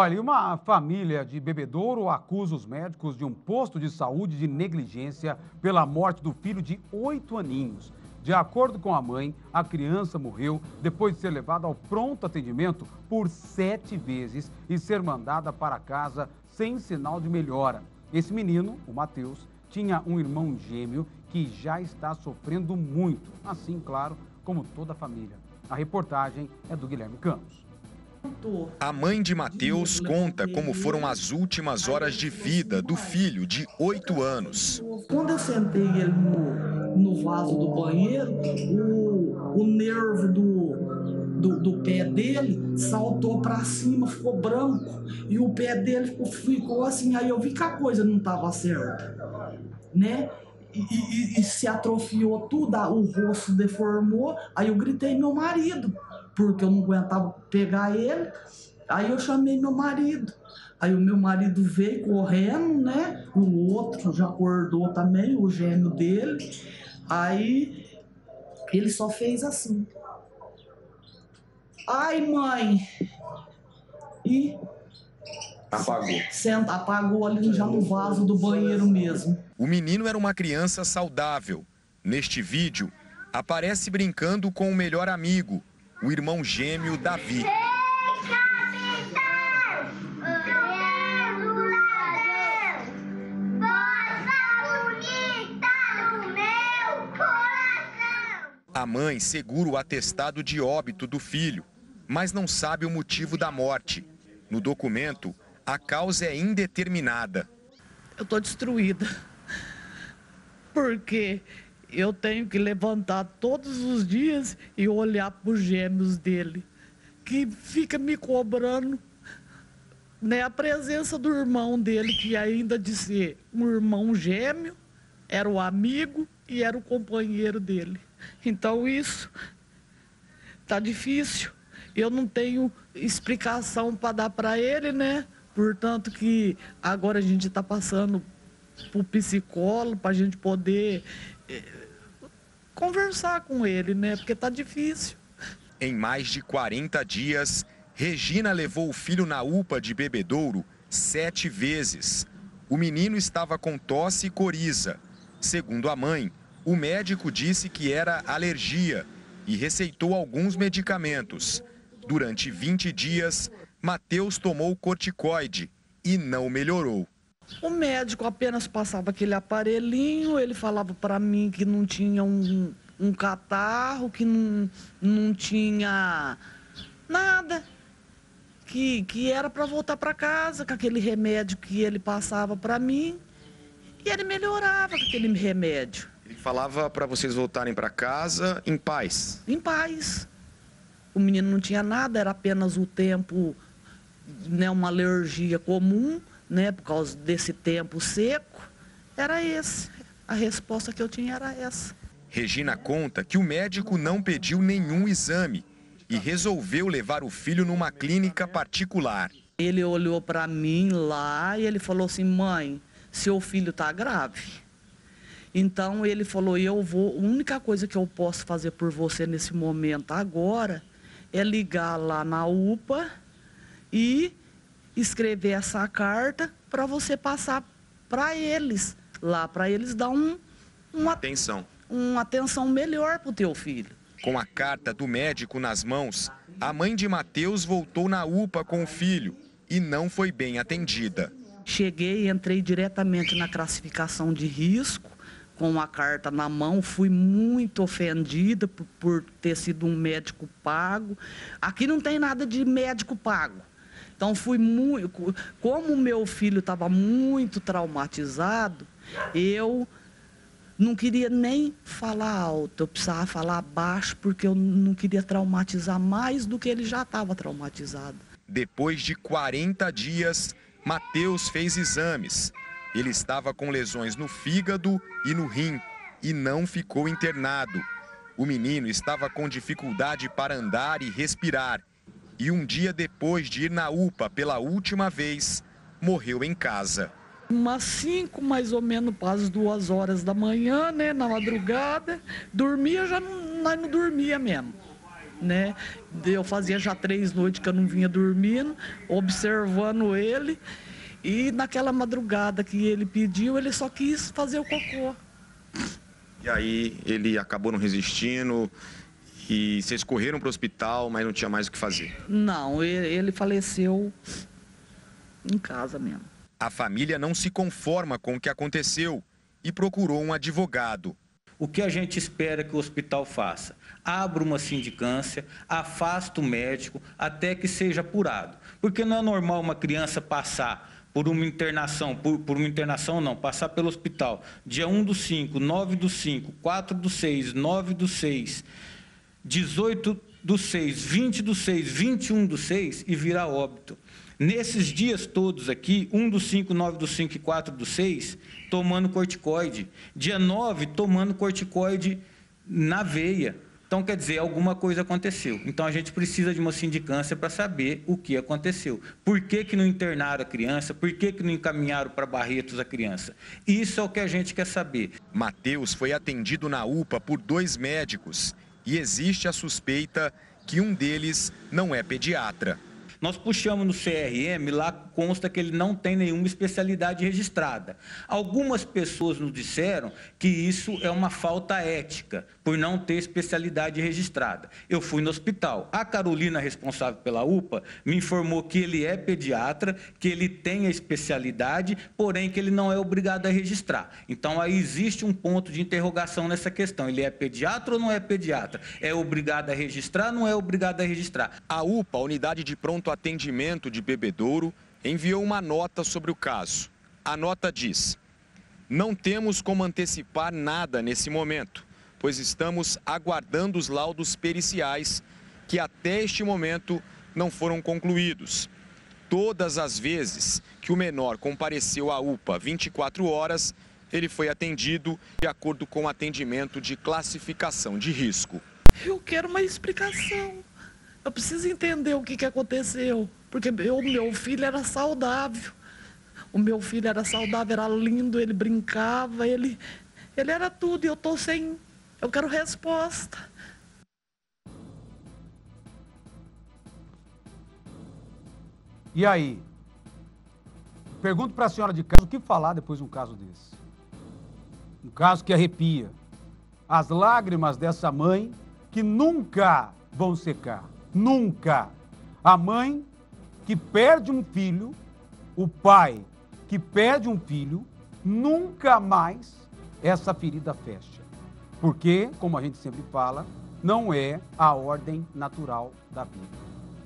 Olha, uma família de Bebedouro acusa os médicos de um posto de saúde de negligência pela morte do filho de 8 aninhos. De acordo com a mãe, a criança morreu depois de ser levada ao pronto atendimento por 7 vezes e ser mandada para casa sem sinal de melhora. Esse menino, o Matheus, tinha um irmão gêmeo que já está sofrendo muito, assim, claro, como toda a família. A reportagem é do Guilherme Campos. A mãe de Matheus conta como foram as últimas horas de vida do filho de 8 anos. Quando eu sentei ele no vaso do banheiro, o nervo do pé dele saltou para cima, ficou branco, e o pé dele ficou assim. Aí eu vi que a coisa não estava certa, né? E se atrofiou tudo, o rosto deformou. Aí eu gritei meu marido, porque eu não aguentava pegar ele. Aí eu chamei meu marido. Aí o meu marido veio correndo, né? O outro já acordou também, o gêmeo dele. Aí ele só fez assim. Ai, mãe! E apagou ali já no vaso do banheiro mesmo. O menino era uma criança saudável. Neste vídeo, aparece brincando com o melhor amigo, o irmão gêmeo Davi. A mãe segura o atestado de óbito do filho, mas não sabe o motivo da morte. No documento, a causa é indeterminada. Eu tô destruída, porque eu tenho que levantar todos os dias e olhar para os gêmeos dele, que fica me cobrando, né, a presença do irmão dele, que ainda de ser um irmão gêmeo, era o amigo e era o companheiro dele. Então isso tá difícil. Eu não tenho explicação para dar para ele, né? Portanto que agora a gente está passando por psicólogo para a gente poder conversar com ele, né? Porque tá difícil. Em mais de 40 dias, Regina levou o filho na UPA de Bebedouro 7 vezes. O menino estava com tosse e coriza. Segundo a mãe, o médico disse que era alergia e receitou alguns medicamentos. Durante 20 dias, Matheus tomou corticoide e não melhorou. O médico apenas passava aquele aparelhinho, ele falava para mim que não tinha um catarro, que não tinha nada, que era para voltar para casa com aquele remédio que ele passava para mim, e ele melhorava com aquele remédio. Ele falava para vocês voltarem para casa em paz? Em paz. O menino não tinha nada, era apenas o tempo, né, uma alergia comum, né, por causa desse tempo seco. Era esse. A resposta que eu tinha era essa. Regina conta que o médico não pediu nenhum exame e resolveu levar o filho numa clínica particular. Ele olhou para mim lá e ele falou assim: mãe, seu filho está grave. Então ele falou: a única coisa que eu posso fazer por você nesse momento agora é ligar lá na UPA e escrever essa carta para você passar para eles, lá para eles dar uma atenção melhor para o teu filho. Com a carta do médico nas mãos, a mãe de Matheus voltou na UPA com o filho e não foi bem atendida. Cheguei e entrei diretamente na classificação de risco, com a carta na mão, fui muito ofendida por ter sido um médico pago. Aqui não tem nada de médico pago. Então fui muito, como o meu filho estava muito traumatizado, eu não queria nem falar alto, eu precisava falar baixo, porque eu não queria traumatizar mais do que ele já estava traumatizado. Depois de 40 dias, Matheus fez exames. Ele estava com lesões no fígado e no rim e não ficou internado. O menino estava com dificuldade para andar e respirar. E um dia depois de ir na UPA pela última vez, morreu em casa. Umas 5, mais ou menos, para as 2 horas da manhã, né, na madrugada. Dormia, nós não dormia mesmo. né? Eu fazia já 3 noites que eu não vinha dormindo, observando ele. E naquela madrugada que ele pediu, ele só quis fazer o cocô. E aí ele acabou não resistindo e vocês correram para o hospital, mas não tinha mais o que fazer? Não, ele faleceu em casa mesmo. A família não se conforma com o que aconteceu e procurou um advogado. O que a gente espera que o hospital faça? Abra uma sindicância, afasta o médico até que seja apurado. Porque não é normal uma criança passar por uma internação, passar pelo hospital, dia 1/5, 9/5, 4/6, 9/6, 18/6, 20/6, 21/6 e virar óbito. Nesses dias todos aqui, 1/5, 9/5 e 4/6, tomando corticoide. Dia 9, tomando corticoide na veia. Então, quer dizer, alguma coisa aconteceu. Então, a gente precisa de uma sindicância para saber o que aconteceu. Por que não internaram a criança? Por que não encaminharam para Barretos a criança? Isso é o que a gente quer saber. Matheus foi atendido na UPA por 2 médicos e existe a suspeita que um deles não é pediatra. Nós puxamos no CRM, lá consta que ele não tem nenhuma especialidade registrada. Algumas pessoas nos disseram que isso é uma falta ética, por não ter especialidade registrada. Eu fui no hospital. A Carolina, responsável pela UPA, me informou que ele é pediatra, que ele tem a especialidade, porém que ele não é obrigado a registrar. Então, aí existe um ponto de interrogação nessa questão. Ele é pediatra ou não é pediatra? É obrigado a registrar ou não é obrigado a registrar? A UPA, a Unidade de Pronto Atendimento de Bebedouro, enviou uma nota sobre o caso. A nota diz: não temos como antecipar nada nesse momento, pois estamos aguardando os laudos periciais que até este momento não foram concluídos. Todas as vezes que o menor compareceu à UPA 24 horas, ele foi atendido de acordo com o atendimento de classificação de risco. Eu quero uma explicação. Eu preciso entender o que aconteceu, porque o meu filho era saudável. O meu filho era saudável, era lindo, ele brincava, ele era tudo e eu tô sem... Eu quero resposta. E aí? Pergunto para a senhora de casa o que falar depois de um caso desse. Um caso que arrepia. As lágrimas dessa mãe que nunca vão secar. Nunca. A mãe que perde um filho, o pai que perde um filho, nunca mais essa ferida fecha. Porque, como a gente sempre fala, não é a ordem natural da vida.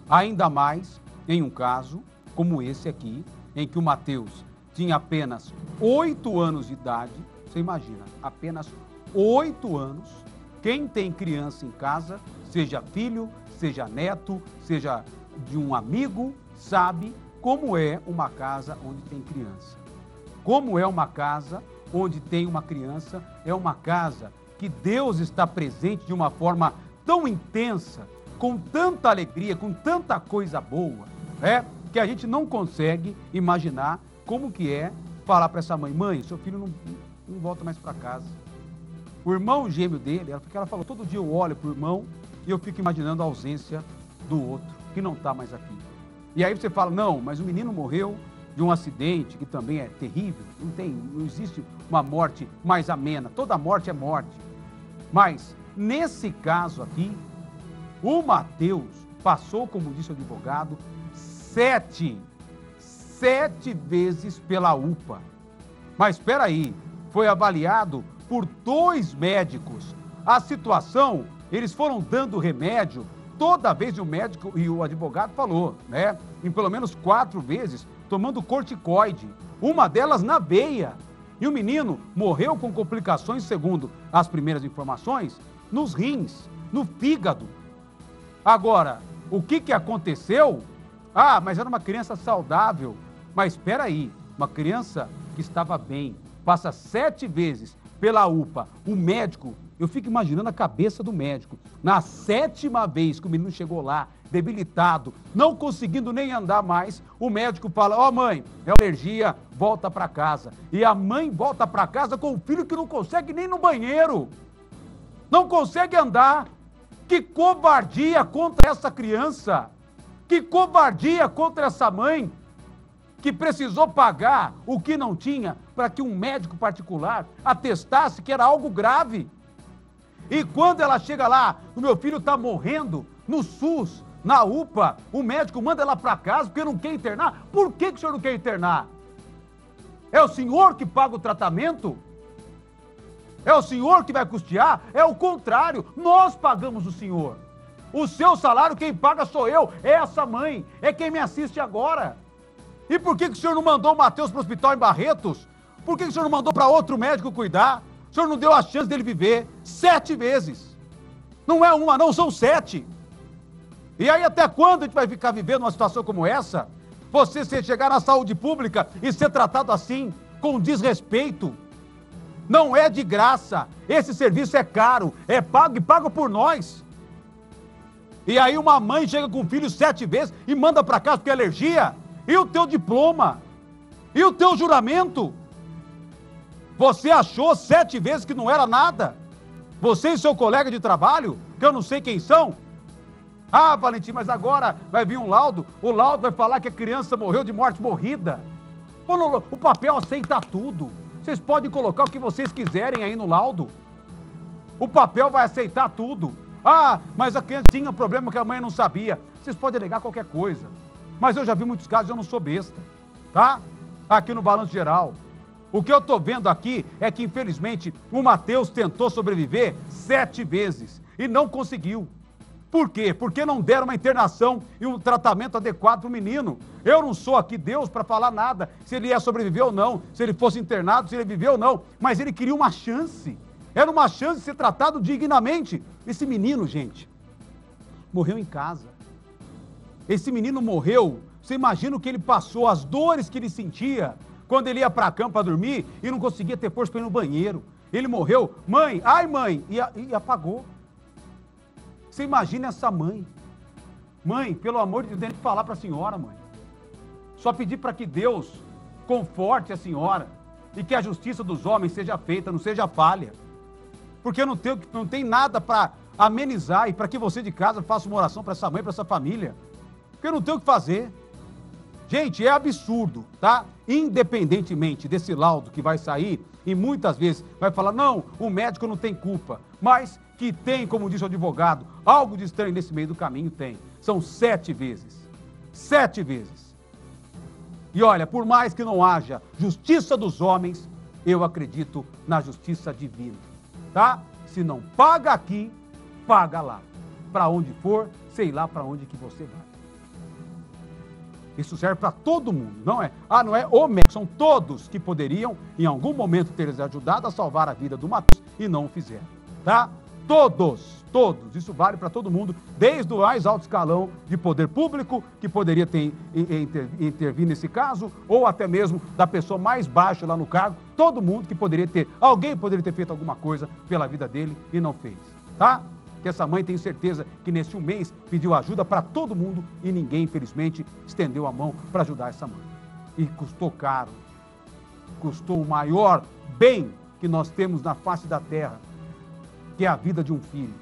Ainda mais em um caso como esse aqui, em que o Matheus tinha apenas 8 anos de idade. Você imagina, apenas 8 anos. Quem tem criança em casa, seja filho, seja neto, seja de um amigo, sabe como é uma casa onde tem criança. Como é uma casa onde tem uma criança, é uma casa que Deus está presente de uma forma tão intensa, com tanta alegria, com tanta coisa boa, que a gente não consegue imaginar como que é falar para essa mãe: mãe, seu filho não volta mais para casa. O irmão gêmeo dele, ela falou, todo dia eu olho para o irmão e eu fico imaginando a ausência do outro, que não está mais aqui. E aí você fala, não, mas o menino morreu de um acidente, que também é terrível, não existe uma morte mais amena, toda morte é morte. Mas, nesse caso aqui, o Matheus passou, como disse o advogado, 7 vezes pela UPA. Mas espera aí, foi avaliado por 2 médicos. A situação, eles foram dando remédio toda vez, o médico e o advogado falou, em pelo menos 4 vezes, tomando corticoide, uma delas na veia. E o menino morreu com complicações, segundo as primeiras informações, nos rins, no fígado. Agora, o que aconteceu? Ah, mas era uma criança saudável. Mas espera aí, uma criança que estava bem, passa 7 vezes pela UPA, o médico, eu fico imaginando a cabeça do médico, na 7ª vez que o menino chegou lá, debilitado, não conseguindo nem andar mais, o médico fala, ó mãe, é alergia, volta para casa. E a mãe volta para casa com o filho que não consegue nem ir no banheiro, não consegue andar. Que covardia contra essa criança! Que covardia contra essa mãe que precisou pagar o que não tinha para que um médico particular atestasse que era algo grave. E quando ela chega lá, o meu filho está morrendo no SUS, na UPA, o médico manda ela para casa porque não quer internar. Por que o senhor não quer internar? É o senhor que paga o tratamento? É o senhor que vai custear? É o contrário, nós pagamos o senhor. O seu salário quem paga sou eu, é essa mãe, é quem me assiste agora. E por que o senhor não mandou o Matheus para o hospital em Barretos? Por que o senhor não mandou para outro médico cuidar? O senhor não deu a chance dele viver 7 vezes. Não é uma, não, são 7. E aí até quando a gente vai ficar vivendo uma situação como essa? Você chegar na saúde pública e ser tratado assim, com desrespeito. Não é de graça. Esse serviço é caro, é pago e pago por nós. E aí uma mãe chega com o filho 7 vezes e manda para casa porque é alergia. E o teu diploma? E o teu juramento? Você achou 7 vezes que não era nada? Você e seu colega de trabalho, que eu não sei quem são? Ah, Valentim, mas agora vai vir um laudo, o laudo vai falar que a criança morreu de morte morrida. O papel aceita tudo. Vocês podem colocar o que vocês quiserem aí no laudo. O papel vai aceitar tudo. Ah, mas a criança tinha um problema que a mãe não sabia. Vocês podem alegar qualquer coisa. Mas eu já vi muitos casos, eu não sou besta, tá? Aqui no Balanço Geral. O que eu estou vendo aqui é que, infelizmente, o Matheus tentou sobreviver 7 vezes e não conseguiu. Por quê? Porque não deram uma internação e um tratamento adequado para o menino. Eu não sou aqui Deus para falar nada, se ele ia sobreviver ou não, se ele fosse internado, se ele viveu ou não, mas ele queria uma chance. Era uma chance de ser tratado dignamente. Esse menino, gente, morreu em casa. Esse menino morreu, você imagina o que ele passou, as dores que ele sentia quando ele ia para a cama para dormir e não conseguia ter força para ir no banheiro. Ele morreu, mãe, ai mãe, e apagou. Você imagina essa mãe. Mãe, pelo amor de Deus, tem que falar para a senhora, mãe. Só pedir para que Deus conforte a senhora e que a justiça dos homens seja feita, não seja falha. Porque não tem nada para amenizar e para que você de casa faça uma oração para essa mãe, para essa família. Porque não tem o que fazer. Gente, é absurdo, tá? Independentemente desse laudo que vai sair, e muitas vezes vai falar, não, o médico não tem culpa, mas que tem, como disse o advogado, algo de estranho nesse meio do caminho, tem. São 7 vezes. 7 vezes. E olha, por mais que não haja justiça dos homens, eu acredito na justiça divina, tá? Se não paga aqui, paga lá. Para onde for, sei lá para onde que você vai. Isso serve para todo mundo, não é? Ah, não é o médico, são todos que poderiam, em algum momento, ter ajudado a salvar a vida do Matheus e não o fizeram, tá? Todos. Isso vale para todo mundo, desde o mais alto escalão de poder público, que poderia intervir nesse caso, ou até mesmo da pessoa mais baixa lá no cargo, todo mundo que alguém poderia ter feito alguma coisa pela vida dele e não fez, tá? Que essa mãe, tenho certeza que nesse um mês pediu ajuda para todo mundo e ninguém, infelizmente, estendeu a mão para ajudar essa mãe. E custou caro, custou o maior bem que nós temos na face da terra, que é a vida de um filho.